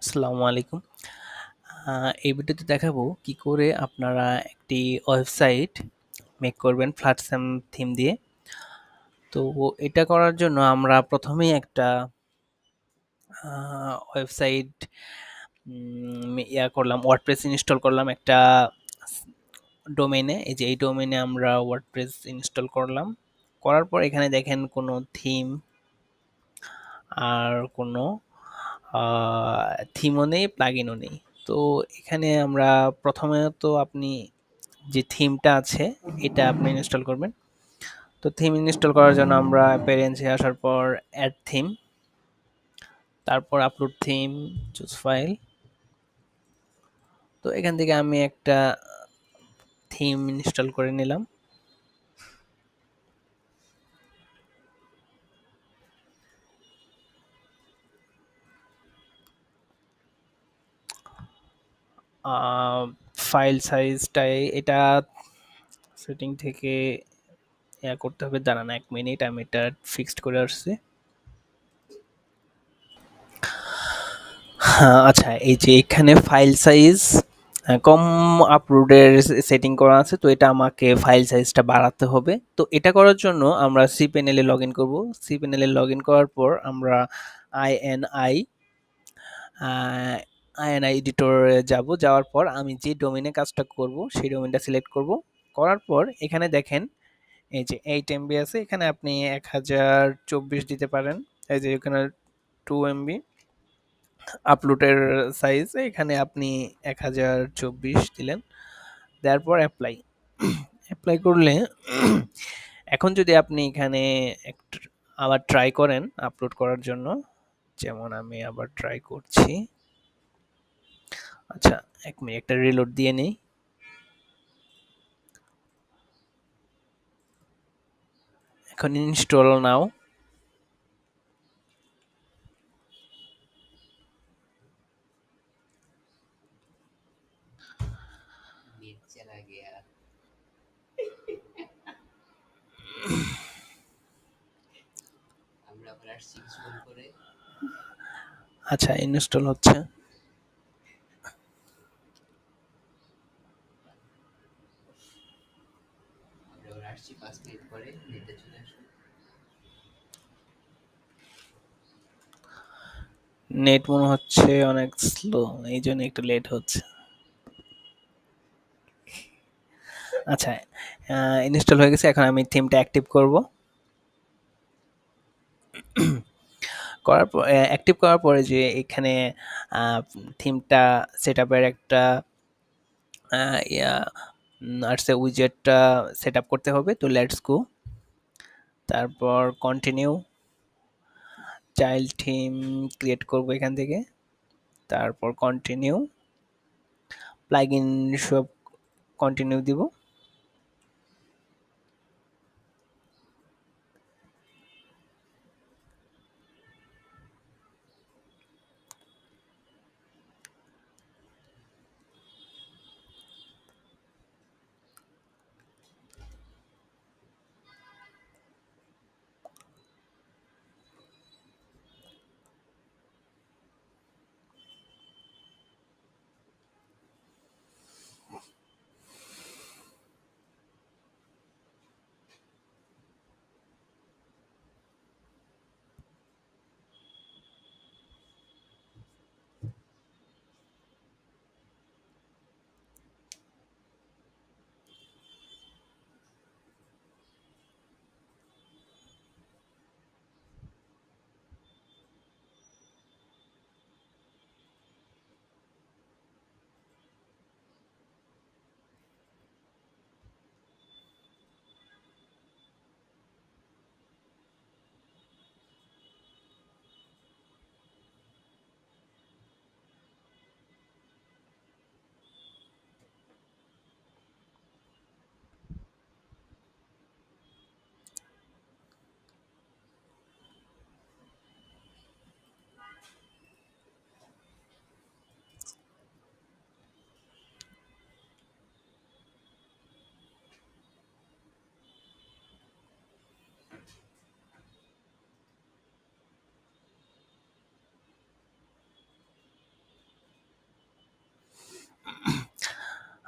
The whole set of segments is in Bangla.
আসসালামু আলাইকুম। এই ভিডিওতে দেখাবো কি করে আপনারা একটি ওয়েবসাইট মেক করবেন ফ্ল্যাটসাম থিম দিয়ে। তো এটা করার জন্য আমরা প্রথমেই একটা ওয়েবসাইট করলাম, ওয়ার্ডপ্রেস ইনস্টল করলাম একটা ডোমেইনে। এই যে এই ডোমেইনে আমরা ওয়ার্ডপ্রেস ইনস্টল করলাম। করার পর এখানে দেখেন কোনো থিম আর কোনো থিমও নেই, প্লাগইনও নেই। তো এখানে আমরা প্রথমত আপনি যে থিমটা আছে এটা আপনি ইনস্টল করবেন। তো থিম ইনস্টল করার জন্য আমরা প্যারেন্টসে আসার পর অ্যাড থিম, তারপর আপলোড থিম, চুজ ফাইল। তো এখান থেকে আমি একটা থিম ইনস্টল করে নিলাম। ফাইল সাইজটাই এটা সেটিং থেকে করতে হবে, দাঁড়ান 1 মিনিট, আমি এটা ফিক্সড করে আসছি। হ্যাঁ, আচ্ছা, এই যে এখানে ফাইল সাইজ কম আপলোডের সেটিং করা আছে, তো এটা আমাকে ফাইল সাইজটা বাড়াতে হবে। তো এটা করার জন্য আমরা সি প্যানেলে লগ ইন করবো। সি প্যানেলে লগ ইন করার পর আমরা আইএনআই আইএনআই এডিটরে যাব। যাওয়ার পর আমি যে ডোমেইনে কাজটা করব সেই ডোমেইনটা সিলেক্ট করব। করার পর এখানে দেখেন এই যে 8 MB আছে, এখানে আপনি 1024 দিতে পারেন। এই যে এখানে 2 MB আপলোডের সাইজ, এখানে আপনি 1024 দিলেন। দেওয়ার পর অ্যাপ্লাই অ্যাপ্লাই করলে এখন যদি আপনি এখানে আবার ট্রাই করেন আপলোড করার জন্য, যেমন আমি আবার ট্রাই করছি। আচ্ছা, 1 মিনিট, একটা রিলোড দিয়ে নেই। এখন ইনস্টল নাও। আচ্ছা, ইনস্টল হচ্ছে। নেট মনে হচ্ছে অনেক স্লো, এই জন্য একটু লেট হচ্ছে। আচ্ছা, ইনস্টল হয়ে গেছে। এখন আমি থিমটা অ্যাক্টিভ করব। করার পর অ্যাক্টিভ করার পরে যে এখানে থিমটা সেটআপের একটা আসছে, উইজেটটা সেট আপ করতে হবে। তো লেটস গো। তারপর কন্টিনিউ, চাইল্ড থিম ক্রিয়েট করব এখান থেকে। তারপর কন্টিনিউ, প্লাগইন সব কন্টিনিউ দিব।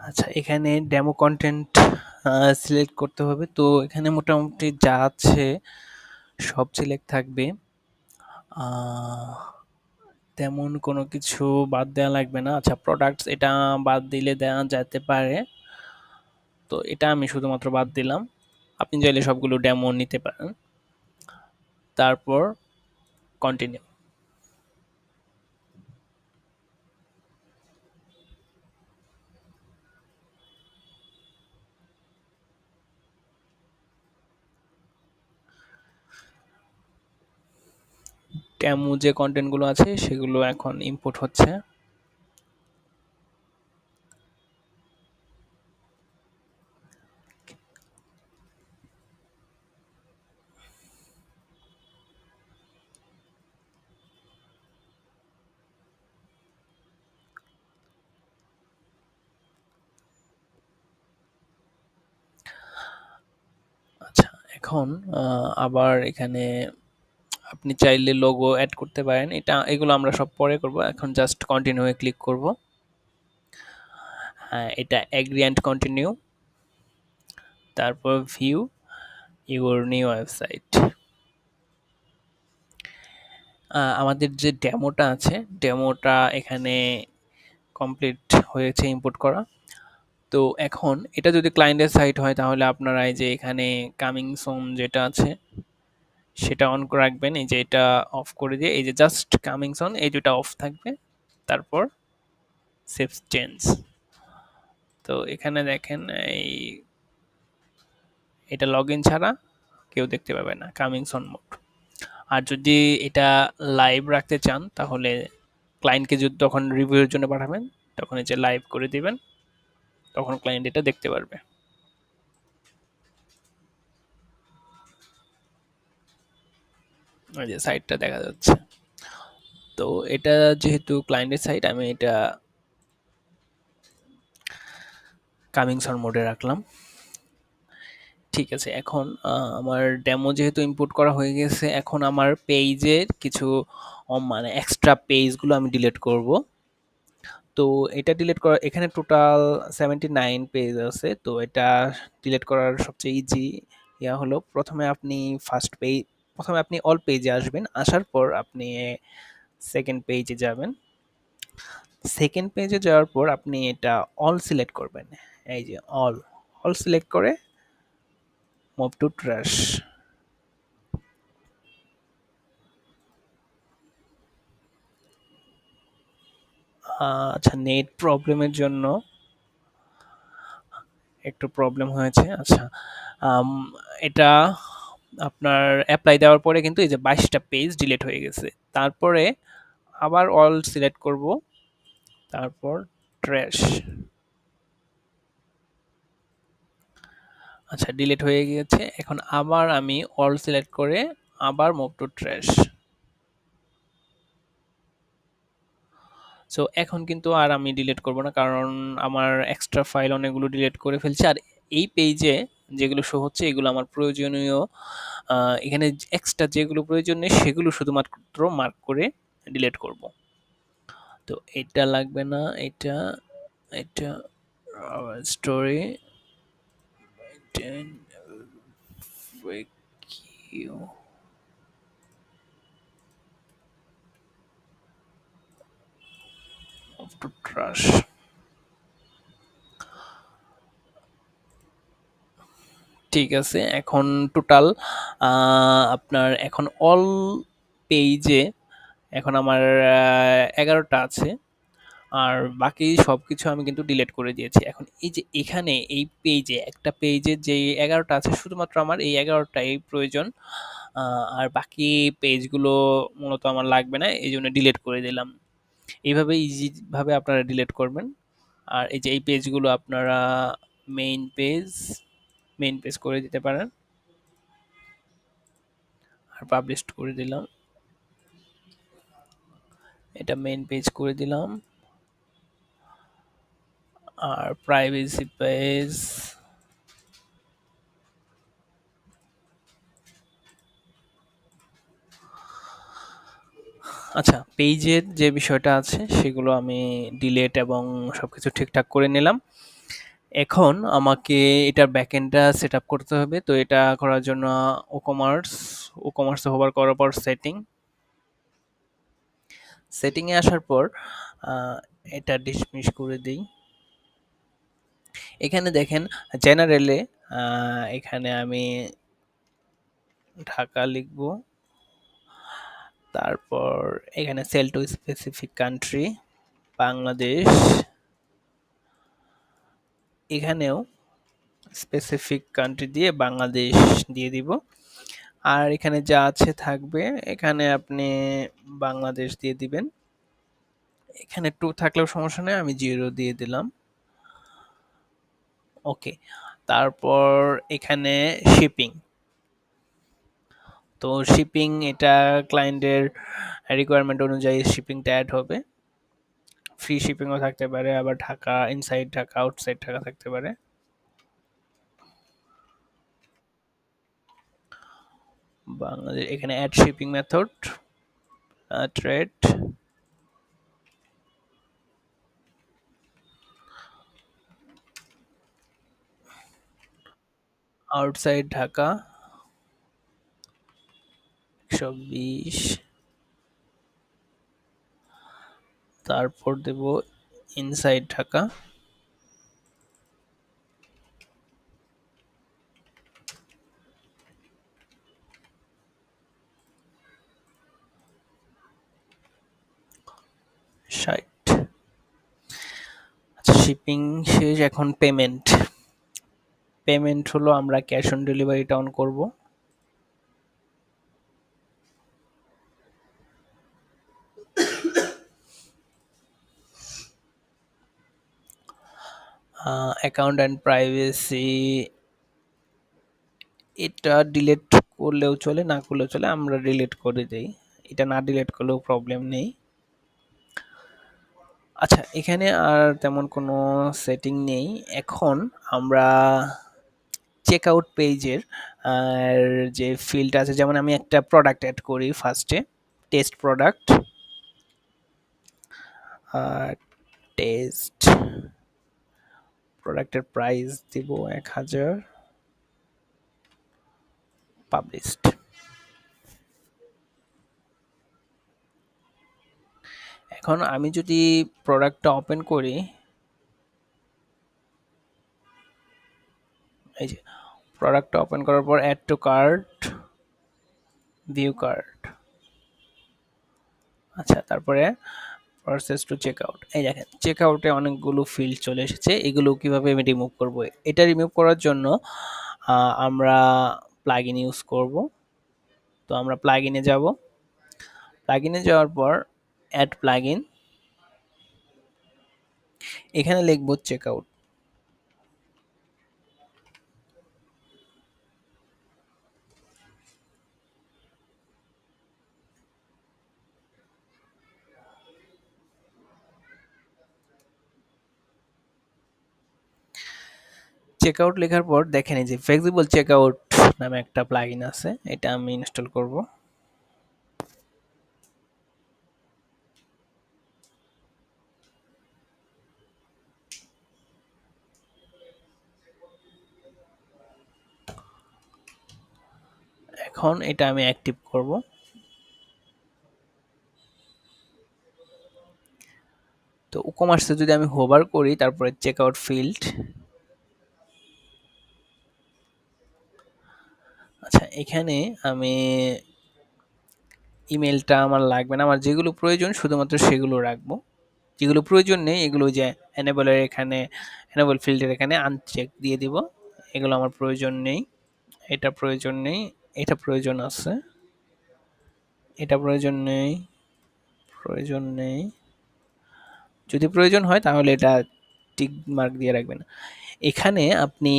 আচ্ছা, এখানে ডেমো কন্টেন্ট সিলেক্ট করতে হবে। তো এখানে মোটামুটি যা আছে সব সিলেক্ট থাকবে। আহ, তেমন কোনো কিছু বাদ দেওয়া লাগবে না। আচ্ছা, প্রোডাক্টস এটা বাদ দিলে দেওয়া যেতে পারে। তো এটা আমি শুধুমাত্র বাদ দিলাম। আপনি চাইলে সবগুলো ডেমো নিতে পারেন। তারপর কন্টিনিউ। ডেমো যে কন্টেন্টগুলো আছে সেগুলো এখন ইম্পোর্ট হচ্ছে। আচ্ছা, এখন আবার এখানে আপনি চাইলে লোগো অ্যাড করতে পারেন। এগুলো আমরা সব পরে করব। এখন জাস্ট কন্টিনিউ এ ক্লিক করব। হ্যাঁ, এটা এগ্রি এন্ড কন্টিনিউ। তারপর ভিউ ইউর নিউ ওয়েবসাইট। আমাদের যে ডেমোটা আছে, ডেমোটা এখানে কমপ্লিট হয়েছে ইম্পোর্ট করা। তো এখন এটা যদি ক্লায়েন্টের সাইট হয় তাহলে আপনারা এই যে এখানে কামিং সুন যেটা আছে সেটা অন করে রাখবেন। এই যে এটা অফ করে দিয়ে এই যে জাস্ট কামিং সুন এই দুটো অফ থাকবে। তারপর সেভ চেঞ্জ। তো এখানে দেখেন এই এটা লগইন ছাড়া কেউ দেখতে পাবে না, কামিং সুন মোড। আর যদি এটা লাইভ রাখতে চান তাহলে ক্লায়েন্টকে যদি তখন রিভিউয়ের জন্য পাঠাবেন তখন এই যে লাইভ করে দিবেন, তখন ক্লায়েন্ট এটা দেখতে পারবে। এই যে সাইটটা দেখা যাচ্ছে। তো এটা যেহেতু ক্লায়েন্টের সাইট আমি এটা কামিং সুন মোডে রাখলাম। ঠিক আছে, এখন আমার ডেমো যেহেতু ইম্পোর্ট করা হয়ে গেছে, এখন আমার পেজের কিছু মানে এক্সট্রা পেজগুলো আমি ডিলিট করব। তো এটা ডিলিট করা এখানে টোটাল 79 পেজ আছে। তো এটা ডিলিট করার সবচেয়ে ইজি হলো প্রথমে আপনি অল পেজে আসবেন। আসার পর আপনি সেকেন্ড পেজে যাবেন। সেকেন্ড পেজে যাওয়ার পর আপনি এটা অল সিলেক্ট করবেন। এই যে অল অল সিলেক্ট করে মুভ টু ট্র্যাশ। আচ্ছা, নেট প্রবলেমের জন্য একটু প্রবলেম হয়েছে। আচ্ছা, আম, এটা আপনার অ্যাপ্লাই দেওয়ার পরে কিন্তু এই যে 22টা পেজ ডিলিট হয়ে গেছে। তারপরে আবার অল সিলেক্ট করব, তারপর ট্র্যাশ। আচ্ছা, ডিলিট হয়ে গিয়েছে। এখন আবার আমি অল সিলেক্ট করে আবার মুভ টু ট্র্যাশ। সো এখন কিন্তু আর আমি ডিলিট করব না, কারণ আমার এক্সট্রা ফাইল অনেকগুলো ডিলিট করে ফেলছি। আর এই পেজে যেগুলো শো হচ্ছে এগুলো আমার প্রয়োজনীয়। এখানে এক্সট্রা যেগুলো প্রয়োজন নেই সেগুলো শুধুমাত্র মার্ক করে ডিলিট করব। তো এটা লাগবে না, এটা এটা স্টোরি টু ট্রাশ। ঠিক আছে, এখন টোটাল আপনার এখন অল পেজে এখন আমার 11টা আছে। আর বাকি সবকিছু আমি কিন্তু ডিলিট করে দিয়েছি। এখন এই যে এখানে এই পেজে একটা পেজে যে 11টা আছে শুধুমাত্র আমার এই 11টাই প্রয়োজন। আর বাকি পেজগুলো মূলত আমার লাগবে না, এই জন্য ডিলিট করে দিলাম। এইভাবে ইজি ভাবে আপনারা ডিলিট করবেন। আর এই যে এই পেজগুলো আপনারা মেইন পেজ মেইন পেজ করে দিতে পারেন। আর পাবলিশ করে দিলাম, এটা মেইন পেজ করে দিলাম। আর প্রাইভেসি পেজ, আচ্ছা, পেজের যে বিষয়টা আছে সেগুলো আমি ডিলিট এবং সবকিছু ঠিকঠাক করে নিলাম। এখন আমাকে এটার ব্যাকএন্ডটা সেট আপ করতে হবে। তো এটা করার জন্য ওকমার্স ওকমার্সে হোভার করার পর সেটিংয়ে আসার পর আহ, এটা ডিসমিস করে দিই। এখানে দেখেন জেনারেলে এখানে আমি ঢাকা লিখবো। তারপর এখানে sell to specific country Bangladesh, এখানেও স্পেসিফিক কান্ট্রি দিয়ে বাংলাদেশ দিয়ে দিব। আর এখানে যা আছে থাকবে, এখানে আপনি বাংলাদেশ দিয়ে দিবেন। এখানে 2 থাকলেও সমস্যা নেই, আমি 0 দিয়ে দিলাম। ওকে। তারপর এখানে শিপিং। তো শিপিং এটা ক্লায়েন্টের রিকোয়ারমেন্ট অনুযায়ী শিপিংটা অ্যাড হবে। ফ্রি শিপিংও থাকতে পারে, আবার ঢাকা ইনসাইড ঢাকা আউটসাইড ঢাকা থাকতে পারে। বাংলাদেশ এখানে add shipping method trade outside Dhaka 120, তারপর দেব ইনসাইড ঢাকা। ষাট। আচ্ছা, শিপিং শেষ, এখন পেমেন্ট। পেমেন্ট হলো আমরা ক্যাশ অন ডেলিভারিটা অন করব। অ্যাকাউন্ট অ্যান্ড প্রাইভেসি এটা ডিলিট করলেও চলে, না করলেও চলে, আমরা ডিলিট করে দেই। এটা না ডিলিট করলেও প্রবলেম নেই। আচ্ছা, এখানে আর তেমন কোনো সেটিং নেই। এখন আমরা চেক আউট পেজের আর যে ফিল্ড আছে, যেমন আমি একটা প্রোডাক্ট অ্যাড করি ফার্স্টে, টেস্ট প্রোডাক্ট। টেস্ট প্রোডাক্টের প্রাইস দিব 1000, পাবলিশড। এখন আমি যদি প্রোডাক্টটা ওপেন করি, এই যে প্রোডাক্টটা ওপেন করার পর add to cart, view cart. আচ্ছা, তারপরে প্রসেস টু চেক আউট। এই দেখেন চেক আউটে অনেকগুলো ফিল্ড চলে এসেছে। এগুলো কিভাবে আমি রিমুভ করব? এটা রিমুভ করার জন্য আমরা প্লাগইন ইউজ করব। তো আমরা প্লাগইনে যাব। প্লাগইনে যাওয়ার পর অ্যাড প্লাগইন, এখানে লিখব চেক আউট। চেক আউট লেখার পর দেখেন এই যে ফ্লেক্সিবল চেক আউট নামে একটা প্লাগইন আছে, এটা আমি ইনস্টল করব। এখন এটা আমি অ্যাক্টিভ করব। তো ই-কমার্সে যদি আমি হোভার করি, তারপরে চেক আউট ফিল্ড। আচ্ছা, এখানে আমি ইমেলটা আমার লাগবে না, আমার যেগুলো প্রয়োজন শুধুমাত্র সেগুলো রাখবো। যেগুলো প্রয়োজন নেই এগুলো যে এনেবলের এখানে, এনেবল ফিল্ডের এখানে আনচেক দিয়ে দিব। এগুলো আমার প্রয়োজন নেই। এটা প্রয়োজন নেই, এটা প্রয়োজন আছে, এটা প্রয়োজন নেই, প্রয়োজন নেই। যদি প্রয়োজন হয় তাহলে এটা টিক মার্ক দিয়ে রাখবেন। এখানে আপনি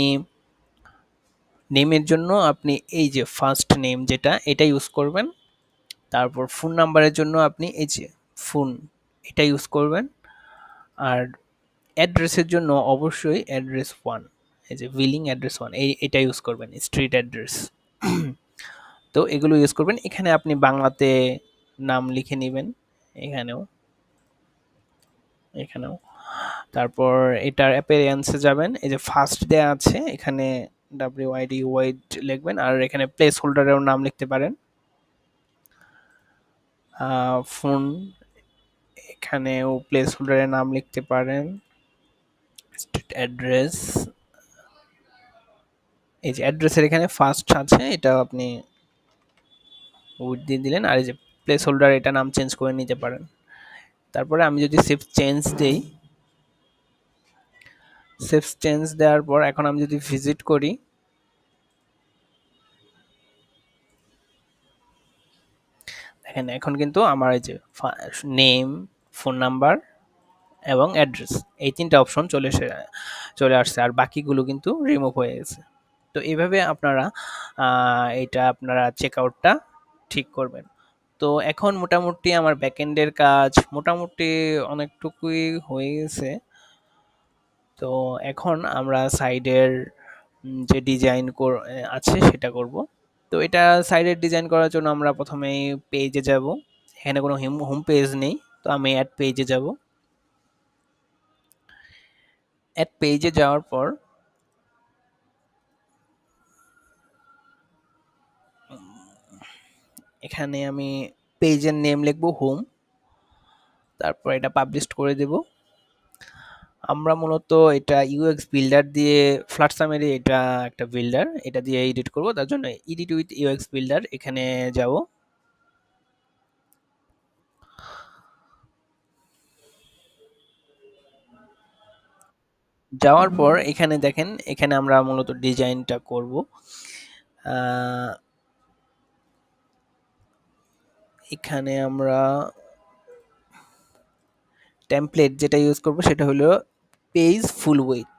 নেমের জন্য আপনি এই যে ফার্স্ট নেম যেটা, এটা ইউজ করবেন। তারপর ফোন নাম্বারের জন্য আপনি এই যে ফোন, এটা ইউজ করবেন। আর অ্যাড্রেসের জন্য অবশ্যই অ্যাড্রেস 1, এই যে বিলিং অ্যাড্রেস 1, এটা ইউজ করবেন, স্ট্রিট অ্যাড্রেস। তো এগুলো ইউজ করবেন। এখানে আপনি বাংলাতে নাম লিখে নেবেন, এখানেও, এখানেও। তারপর এটার অ্যাপিয়ারেন্সে যাবেন, এই যে ফার্স্ট দেয়া আছে এখানে WID ওয়াইড লিখবেন, আর এখানে প্লেস হোল্ডারের নাম লিখতে পারেন। ফোন, এখানেও প্লেস হোল্ডারের নাম লিখতে পারেন। স্ট্রিট অ্যাড্রেস, এই যে অ্যাড্রেসের এখানে ফার্স্ট আছে, এটা আপনি উইথ দিয়ে দিলেন, আর এই যে প্লেস হোল্ডার এটা নাম চেঞ্জ করে নিতে পারেন। তারপরে আমি যদি সেভ চেঞ্জ দেই, সেভ চেঞ্জ দেওয়ার পর এখন আমি যদি ভিজিট করি, দেখেন এখন কিন্তু আমার এই যে নেম, ফোন নাম্বার এবং অ্যাড্রেস, এই তিনটা অপশন চলে আসছে, আর বাকিগুলো কিন্তু রিমুভ হয়ে গেছে। তো এইভাবে আপনারা এটা আপনারা চেক আউটটা ঠিক করবেন। তো এখন মোটামুটি আমার ব্যাকএন্ডের কাজ মোটামুটি অনেকটুকুই হয়ে গেছে। তো এখন আমরা সাইডের যে ডিজাইন আছে সেটা করব। তো এটা সাইডের ডিজাইন করার জন্য আমরা প্রথমেই পেজে যাব, এখানে কোনো হোম পেজ নেই, তো আমি অ্যাড পেজে যাব। অ্যাড পেজে যাওয়ার পর এখানে আমি পেজের নেম লিখব হোম, তারপর এটা পাবলিশ করে দেব। আমরা মূলত এটা ইউএক্স বিল্ডার দিয়ে, ফ্ল্যাটসামের এটা একটা বিল্ডার, এটা দিয়ে এডিট করব, তার জন্য এডিট উইথ ইউএক্স বিল্ডার এখানে যাব। যাওয়ার পর এখানে দেখেন, এখানে আমরা মূলত ডিজাইনটা করব। এখানে আমরা টেমপ্লেট যেটা ইউজ করব সেটা হলো পেজ ফুল উইথ।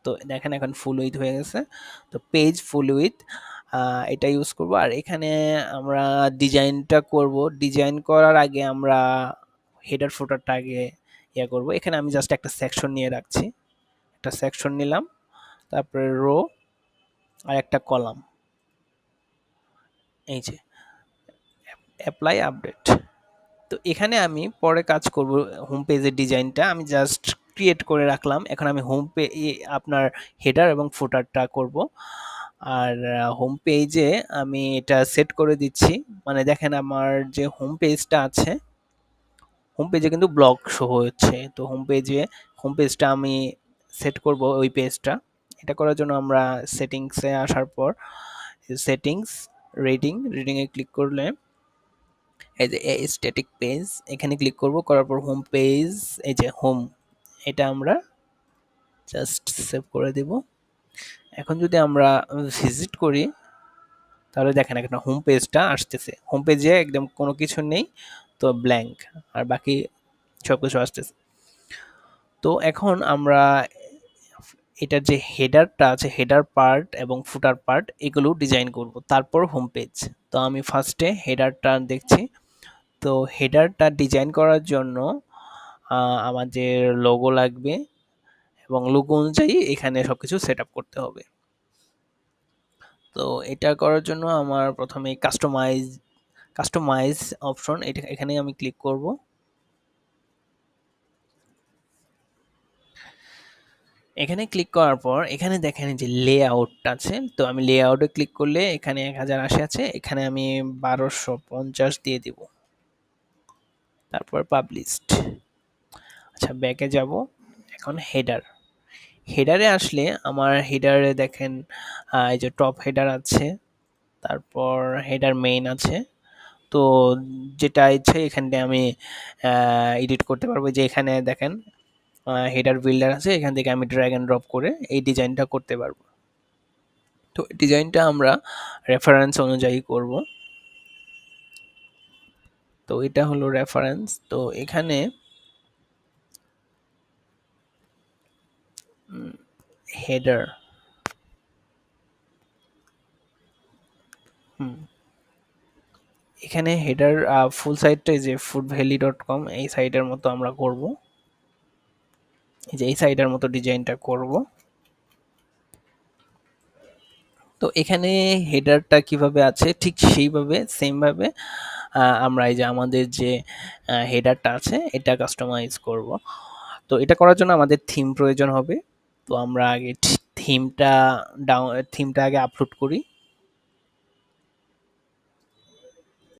তো দেখেন এখন ফুল উইথ হয়ে গেছে, তো পেজ ফুল উইথ এটা ইউজ করব। আর এখানে আমরা ডিজাইনটা করব, ডিজাইন করার আগে আমরা হেডার ফুটারটা আগে করব। এখানে আমি জাস্ট একটা সেকশন নিয়ে রাখছি, একটা সেকশন নিলাম, তারপরে রো আর একটা কলাম, এই যে অ্যাপ্লাই আপডেট। তো এখানে আমি পরে কাজ করব, হোম পেজের ডিজাইনটা আমি জাস্ট ক্রিয়েট করে রাখলাম, এখন আমি আপনার হেডার এবং ফুটারটা করব। আর হোম পেজে আমি এটা সেট করে দিচ্ছি, মানে দেখেন আমার যে হোম পেজটা আছে, হোম পেজে কিন্তু ব্লগ শো হচ্ছে, তো হোম পেজটা আমি সেট করব ওই পেজটা। এটা করার জন্য আমরা সেটিংসে আসার পর সেটিংস, রিডিংয়ে ক্লিক করলে এই যে স্ট্যাটিক পেজ এখানে ক্লিক করব, করার পর হোম পেজ, এই যে হোম, এটা আমরা জাস্ট সেভ করে দেব। এখন যদি আমরা ভিজিট করি, তাহলে দেখেন একটা হোম পেজটা আসতেছে, হোম পেজে একদম কোনো কিছু নেই, তো ব্ল্যাঙ্ক, আর বাকি সব কিছু আসতেছে। তো এখন আমরা এটার যে হেডারটা আছে, হেডার পার্ট এবং ফুটার পার্ট এগুলো ডিজাইন করব, তারপর হোম পেজ। তো আমি ফার্স্টে হেডারটা দেখছি। তো হেডারটা ডিজাইন করার জন্য আমাদের লোগো লাগবে, এবং লোগো অনুযায়ী এখানে সবকিছু সেট আপ করতে হবে। তো এটা করার জন্য আমার প্রথমে কাস্টমাইজ অপশন, এটা এখানে আমি ক্লিক করব। এখানে ক্লিক করার পর এখানে দেখেন যে লেআউট আছে, তো আমি লেআউটে ক্লিক করলে এখানে 1080 আছে, এখানে আমি 1250 দিয়ে দিব, তারপর পাবলিশড। আচ্ছা ব্যাকে যাব, এখন হেডারে আসলে আমার হেডারে দেখেন এই যে টপ হেডার আছে, তারপর হেডার মেইন আছে। তো যেটা ইচ্ছে এখান থেকে আমি এডিট করতে পারবো, যে এখানে দেখেন হেডার বিল্ডার আছে, এখান থেকে আমি ড্র্যাগ এন্ড ড্রপ করে এই ডিজাইনটা করতে পারবো। তো ডিজাইনটা আমরা রেফারেন্স অনুযায়ী করব। তো এটা হলো রেফারেন্স। তো এখানে হেডার, এখানে হেডার ফুল সাইটটা যে foodvalley.com এই সাইটের মতো আমরা করব, এই যে এই সাইটের মতো ডিজাইনটা করব। তো এখানে হেডারটা কিভাবে আছে ঠিক সেইভাবে সেম ভাবে আমরা এই যে আমাদের যে হেডারটা আছে এটা কাস্টমাইজ করব। তো এটা করার জন্য আমাদের থিম প্রয়োজন হবে। তো আমরা আগে থিমটা থিমটা আগে আপলোড করি।